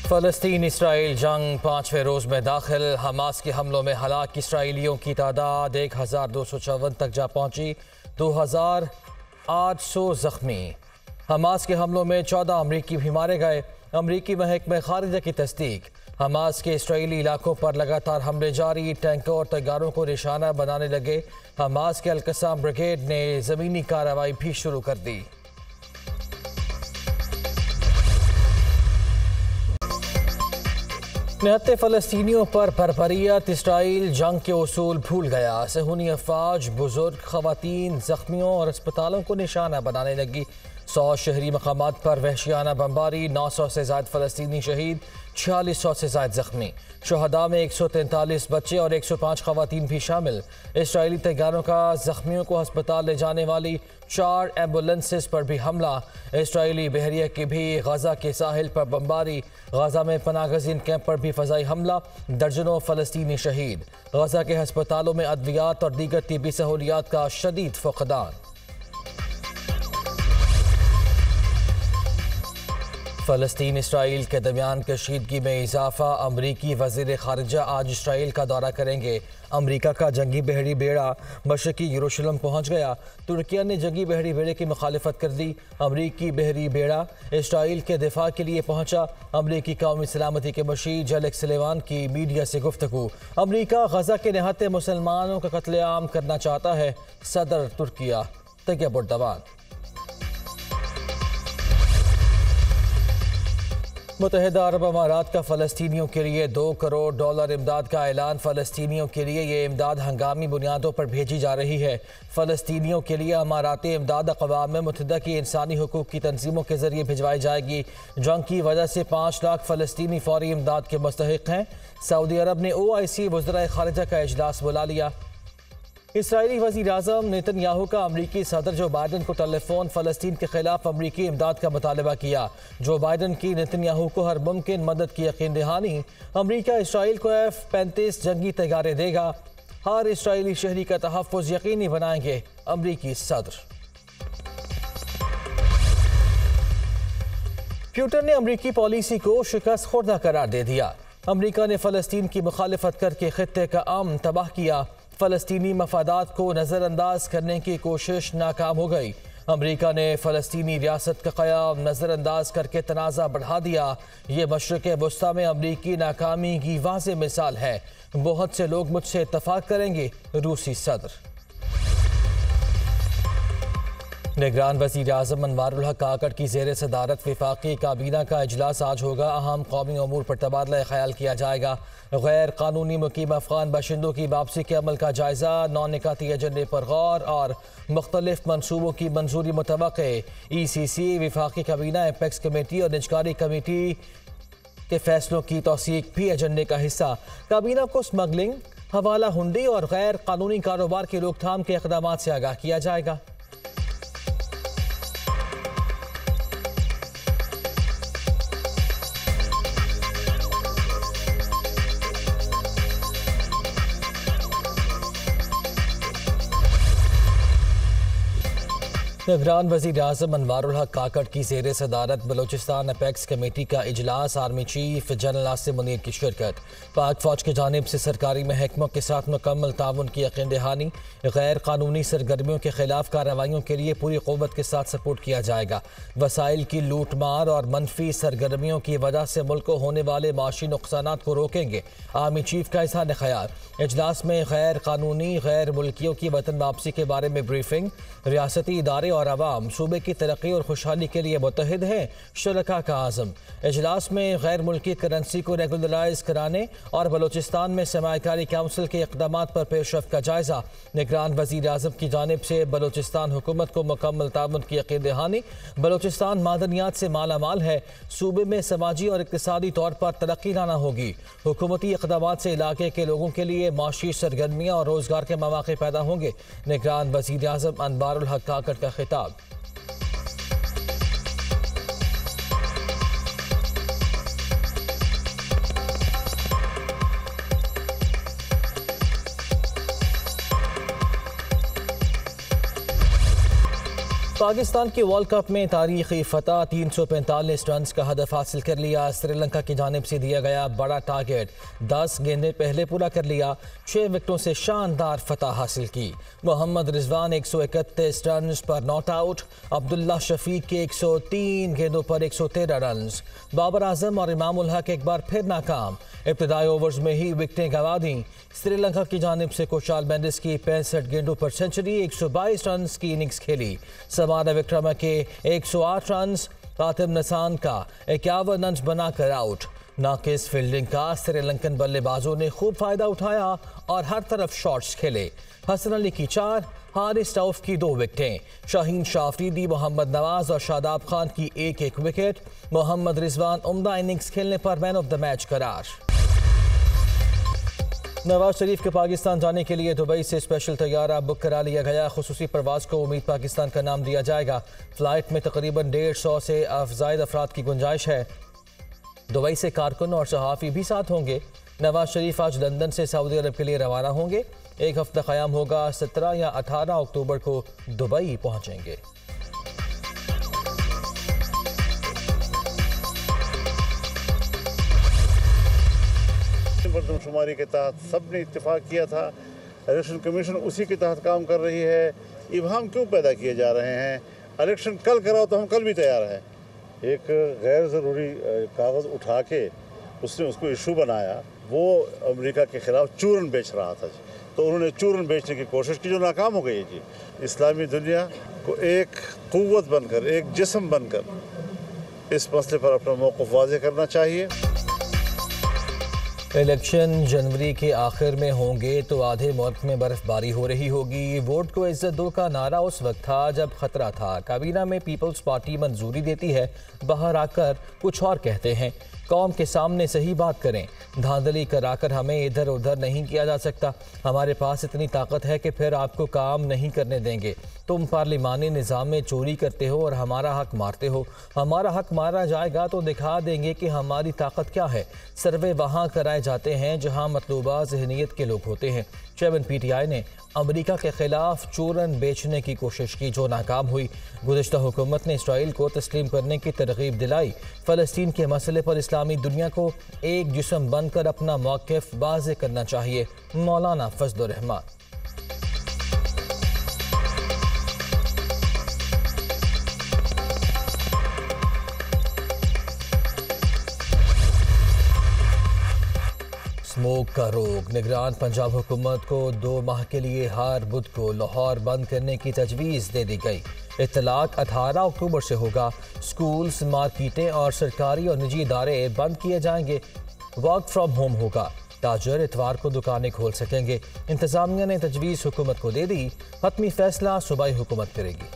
फ़लस्तीन Israel जंग 5वें रोज़ में दाखिल। हमास के हमलों में हलाक इसराइलियों की तादाद 1254 तक जा पहुंची। 2800 ज़ख्मी। हमास के हमलों में 14 अमरीकी भी मारे गए। अमरीकी महकमे खारिजा की तस्दीक। हमास के इसराइली इलाकों पर लगातार हमले जारी। टैंकों और तैयारों को निशाना बनाने लगे। हमास के अल-कसाम ब्रिगेड ने ज़मीनी कार्रवाई भी शुरू कर दी। निहत्ते फ़लस्तीनियों पर बर्बरियत। इसराइल जंग के उसूल भूल गया। सहूनी अफवाज बुजुर्ग, खवातीन, जख्मियों और अस्पतालों को निशाना बनाने लगी। 100 शहरी मकामात पर वहशियाना बमबारी। 900 से ज़ायद फ़लस्तीनी शहीद, 4600 से ज़ायद ज़ख्मी। शहदा में 143 बच्चे और 105 खवातीन भी शामिल। इसराइली तैयारों का जख्मियों को अस्पताल ले जाने वाली 4 एम्बुलेंसेस पर भी हमला। इसराइली बहरिया की भी गजा के साहिल पर बमबारी। गजा में पनागज़ीन कैंप पर भी फ़ज़ाई हमला। दर्जनों फ़लस्तीनी शहीद। गजा के अस्पतालों में अद्वियात और दीगर तिब्बी सहूलियात का शदीद फ़ुक़दान। फ़लस्तीन इसराइल के दरमियान कशीदगी में इजाफा। अमरीकी वज़ीर ख़ारिजा आज इसराइल का दौरा करेंगे। अमरीका का जंगी बहरी बेड़ा मशरक़ी यरूशलेम पहुँच गया। तुर्किया ने जंगी बहरी बेड़े की मुखालिफत कर दी। अमरीकी बहरी बेड़ा इसराइल के दिफा के लिए पहुँचा। अमरीकी कौमी सलामती के मशीर जेलेक सलेमान की मीडिया से गुफ्तगू। अमरीका गजा के निहत्ते मुसलमानों का कत्लेआम करना चाहता है। सदर तुर्किया तैयब उर्दवान। मुत्तहिदा अरब अमारात का फ़लस्तीनियों के लिए $2 करोड़ इमदाद का ऐलान। फ़लस्तीनियों के लिए ये इमदाद हंगामी बुनियादों पर भेजी जा रही है। फ़लस्तीनियों के लिए अमाराती इमदाद अक़वाम मुत्तहिदा की इंसानी हुकूक़ की तंजीमों के ज़रिए भिजवाई जाएगी। जंग की वजह से 5 लाख फ़लस्तीनी फ़ौरी इमदाद के मुस्तहिक़ हैं। सऊदी अरब ने OIC वज़राए ख़ारिजा का इजलास बुला लिया। इसराइली वज़ीर आज़म नेतन्याहू का अमरीकी सदर जो बाइडन को टेलीफोन। फ़लस्तीन के खिलाफ अमरीकी इमदाद का मुतालबा किया। जो बाइडन की नेतन्याहू को हर मुमकिन मदद की यकीन दहानी। अमरीका इसराइल को F-35 जंगी तैयारे देगा। हर इसराइली शहरी का तहफ़्फ़ुज़ यकीनी बनाएंगे अमरीकी सदर। ट्विटर ने अमरीकी पॉलिसी को शिकस्त खुर्दा करार दे दिया। अमरीका ने फ़लस्तीन की मुखालिफत करके खित्ते का अमन तबाह किया। फ़लस्तीनी मफादात को नज़रअंदाज करने की कोशिश नाकाम हो गई। अमरीका ने फ़लस्तीनी रियासत का क़याम नज़रअंदाज करके तनाज़ा बढ़ा दिया। ये मशरिक़ वस्ता में अमरीकी नाकामी की वाज़ेह मिसाल है। बहुत से लोग मुझसे इत्तफ़ाक़ करेंगे। रूसी सदर। निगरान वज़ीर आज़म अनवारुल हक काकड़ की ज़ेर सदारत वफ़ाक़ी काबीना का इजलास आज होगा। अहम कौमी अमूर पर तबादला ख़याल किया जाएगा। गैर कानूनी मुकीम अफ़गान बाशिंदों की वापसी के अमल का जायज़ा। 9 निकाती एजेंडे पर गौर और मुख्तलिफ मनसूबों की मंजूरी मुतवक्के। ECC, वफ़ाक़ी काबीना, एपेक्स कमेटी और निजकारी कमेटी के फैसलों की तौसीक भी एजेंडे का हिस्सा। काबीना को स्मगलिंग, हवाला हुंडी और गैर कानूनी कारोबार की रोकथाम के इक़दाम से आगाह किया जाएगा। निगरान वज़ीर आज़म अनवारुल हक काकड़ की ज़ेर सदारत बलोचिस्तान अपेक्स कमेटी का इजलास। Army chief general Asim Munir की शिरकत। पाक फ़ौज की जानिब से सरकारी महकमों के साथ मुकम्मल ताउन की यकीन दहानी। गैर कानूनी सरगर्मियों के खिलाफ कार्रवाइयों के लिए पूरी क़ुव्वत के साथ सपोर्ट किया जाएगा। वसाइल की लूट मार और मनफी सरगर्मियों की वजह से मुल्क को होने वाले माशी नुकसानात को रोकेंगे। आर्मी चीफ का इज़हार ख्याल। इजलास में गैर कानूनी गैर मुल्कियों की वतन वापसी के बारे में ब्रीफिंग। रियासती इदारे और अवाम सूबे की तरक्की और खुशहाली के लिए मुत्तहिद हैं। शुरका का आज़म। इजलास में गैर मुल्की करेंसी को रेगुलराइज कराने और बलोचिस्तान में सरमायाकारी काउंसिल के इक़दामात पर पेशरफ्त का जायज़ा। निगरान वज़ीर आज़म की जानिब से बलोचिस्तान हुकूमत को मुकम्मल ताउन की यकीन दहानी। बलोचिस्तान मादनियात से माला माल है। सूबे में समाजी और इक़्तिसादी तौर पर तरक्की लाना होगी। हुकूमती इक़दामात से इलाके के लोगों के लिए माशी सरगर्मियाँ और रोज़गार के मौक़े पैदा होंगे। निगरान वज़ीर आज़म अनवारुल हक काकड़ का खिताब। पाकिस्तान के वर्ल्ड कप में तारीखी फतह 345 रन का हदफ हासिल कर लिया। श्रीलंका की जानिब से दिया गया बड़ा टारगेट 10 गेंदें पहले पूरा कर लिया। 6 विकेटों से शानदार फतह हासिल की। मोहम्मद रिजवान 131 रन पर नॉट आउट। अब्दुल्ला शफीक के 103 गेंदों पर 113 रन। बाबर आजम और इमाम उल हक एक बार फिर नाकाम। इब्तदाई ओवर्स में ही विकेटें गंवा दी। श्रीलंका की जानिब से कुशाल मेंडिस की 65 गेंदों पर सेंचुरी, 122 रन की इनिंग्स खेली। समाना विक्रम के 108 रन, कातिब नसान का 51 रन बनाकर आउट। नाकिस फील्डिंग का श्रीलंकन बल्लेबाजों ने खूब फायदा उठाया और हर तरफ शॉट्स खेले। हसन अली की 4, हारिस रऊफ की 2 विकेटें, शाहीन शाह अफरीदी, मोहम्मद नवाज और शादाब खान की 1-1 विकेट। मोहम्मद रिजवान उम्दा इनिंग्स खेलने पर मैन ऑफ द मैच करार। नवाज शरीफ के पाकिस्तान जाने के लिए दुबई से स्पेशल तैयारा बुक करा लिया गया। खुसूसी परवाज को उम्मीद पाकिस्तान का नाम दिया जाएगा। फ्लाइट में तकरीबन 150 से ज़ायद अफराद की गुंजाइश है। दुबई से कारकुन और सहाफ़ी भी साथ होंगे। नवाज शरीफ आज लंदन से सऊदी अरब के लिए रवाना होंगे। 1 हफ्ता क़याम होगा। 17 या 18 अक्टूबर को दुबई पहुँचेंगे। मरदमशुमारी के तहत सब ने इत्तेफाक किया था। इलेक्शन कमीशन उसी के तहत काम कर रही है। इबहम क्यों पैदा किए जा रहे हैं? इलेक्शन कल कराओ तो हम कल भी तैयार हैं। एक गैर ज़रूरी कागज़ उठा के उसने उसको इशू बनाया। वो अमेरिका के ख़िलाफ़ चूरन बेच रहा था जी, तो उन्होंने चूरन बेचने की कोशिश की जो नाकाम हो गई जी। इस्लामी दुनिया को एक क़ुव्वत बनकर, एक जिस्म बनकर इस मसले पर अपना मौक़िफ़ वाज़ेह करना चाहिए। इलेक्शन जनवरी के आखिर में होंगे तो आधे मुल्क में बर्फबारी हो रही होगी। वोट को इज्जत दो का नारा उस वक्त था जब खतरा था। काबीना में पीपल्स पार्टी मंजूरी देती है, बाहर आकर कुछ और कहते हैं। कौम के सामने सही बात करें। धांधली कराकर हमें इधर उधर नहीं किया जा सकता। हमारे पास इतनी ताकत है कि फिर आपको काम नहीं करने देंगे। तुम पार्लिमानी निज़ाम में चोरी करते हो और हमारा हक मारते हो। हमारा हक मारा जाएगा तो दिखा देंगे कि हमारी ताकत क्या है। सर्वे वहाँ कराए जाते हैं जहाँ मतलूबा जहनीत के लोग होते हैं। चेयरमैन PTI ने अमेरिका के खिलाफ चूरन बेचने की कोशिश की जो नाकाम हुई। गुज़िश्ता हुकूमत ने इसराइल को तस्लीम करने की तरगीब दिलाई। फ़लस्तीन के मसले पर इस्लामी दुनिया को एक जिस्म बनकर अपना मौक़िफ़ वाज़ेह करना चाहिए। मौलाना फजलुर रहमान। स्मोक का रोक। निगरान पंजाब हुकूमत को 2 माह के लिए हर बुध को लाहौर बंद करने की तजवीज़ दे दी गई। इत्तलाक 18 अक्टूबर से होगा। स्कूल्स, मार्केटें और सरकारी और निजी इदारे बंद किए जाएंगे। वर्क फ्राम होम होगा। ताजर इतवार को दुकानें खोल सकेंगे। इंतज़ामिया ने तजवीज़ हुकूमत को दे दी। हतमी फैसला सूबाई हुकूमत करेगी।